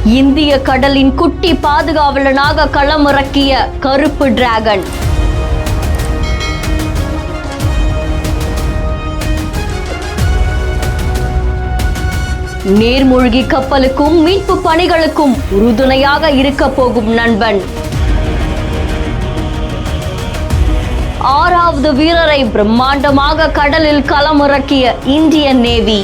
இந்திய கடலின் குட்டி பாதுகாவலனாக களமிறக்கிய கருப்பு டிராகன். நீர்மூழ்கி கப்பலுக்கும் மீட்பு பணிகளுக்கும் உறுதுணையாக இருக்க போகும் நண்பன். 6வது வீரரை பிரம்மாண்டமாக கடலில் களமிறக்கிய இந்தியன் நேவி.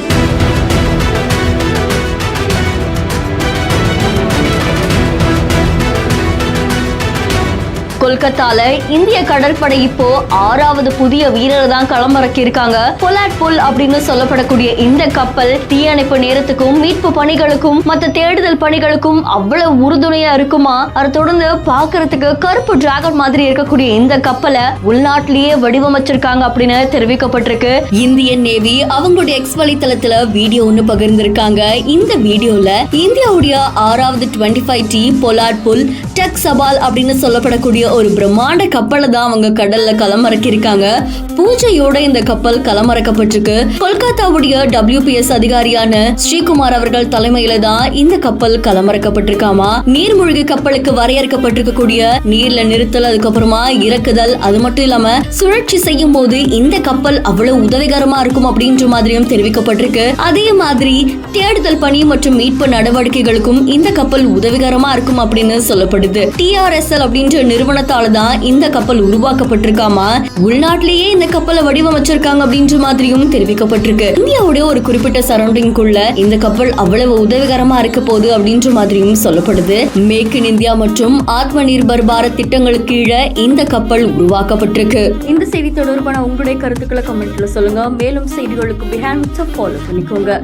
கொல்கத்தால இந்திய கடற்படை இப்போ 6வது புதிய வீரர் தான் களமிறக்கி இருக்காங்க. பொலாட் புல் அப்படின்னு சொல்லப்படக்கூடிய இந்த கப்பல் தீயணைப்பு நேரத்துக்கும் மீட்பு பணிகளுக்கும் மற்ற தேடுதல் பணிகளுக்கும் அவ்வளவு உறுதுணையா இருக்குமா. அதை தொடர்ந்து பாக்குறதுக்கு கருப்பு டிராகன் மாதிரி இருக்கக்கூடிய இந்த கப்பலை உள்நாட்டிலேயே வடிவமைச்சிருக்காங்க அப்படின்னு தெரிவிக்கப்பட்டிருக்கு. இந்தியன் நேவி அவங்களுடைய எக்ஸ் வலைத்தளத்துல வீடியோ ஒண்ணு பகிர்ந்திருக்காங்க. இந்த வீடியோல இந்தியாவுடைய 6வது 25T பொலாட் புல் டக் சபால் அப்படின்னு சொல்லப்படக்கூடிய ஒரு பிரம்மாண்ட கப்பலை தான் அவங்க கடல்ல களமிறக்கி இருக்காங்க. பூஜையோட இந்த கப்பல் களமிறக்கப்பட்டிருக்கு. கொல்கத்தாவுடைய WPS அதிகாரியான ஸ்ரீகுமார் அவர்கள் தலைமையில தான் இந்த கப்பல் களமிறக்கப்பட்டிருக்காமா. நீர்மூழ்கி கப்பலுக்கு வரையறுக்கப்பட்டிருக்கக்கூடிய நீர்ல நிறுத்தல், அதுக்கப்புறமா இறக்குதல், அது மட்டும் இல்லாம சுழற்சி செய்யும் போது இந்த கப்பல் அவ்வளவு உதவிகரமா இருக்கும் அப்படின்ற மாதிரியும் தெரிவிக்கப்பட்டிருக்கு. அதே மாதிரி தேடுதல் பணி மற்றும் மீட்பு நடவடிக்கைகளுக்கும் இந்த கப்பல் உதவிகரமா இருக்கும் அப்படின்னு சொல்லப்படுது. TRSL அப்படின்ற நிறுவனத்தால தான் இந்த கப்பல் உருவாக்கப்பட்டிருக்காமா. உள்நாட்டிலேயே இந்த கப்பலை வடிவமைச்சிருக்காங்க அப்படின்ற மாதிரியும் தெரிவிக்கப்பட்டிருக்கு. இந்தியாவுடைய ஒரு குறிப்பிட்ட சரௌண்டிங்குள்ள இந்த கப்பல் அவ்வளவு உதவிகரமா இருக்க போகுது அப்படின்ற மாதிரியும் சொல்லப்படுது. மேக் இன் இந்தியா மற்றும் ஆத்ம நிர்பர் பாரத் திட்டங்களுக்கு கீழே இந்த கப்பல் உருவாக்கப்பட்டிருக்கு. இந்த செய்தி தொடர்பான உங்களுடைய கருத்துக்களை கமெண்ட்ல சொல்லுங்க. மேலும் செய்திகளுக்கு பிஹேண்ட் ஃபாலோ பண்ணிக்கோங்க.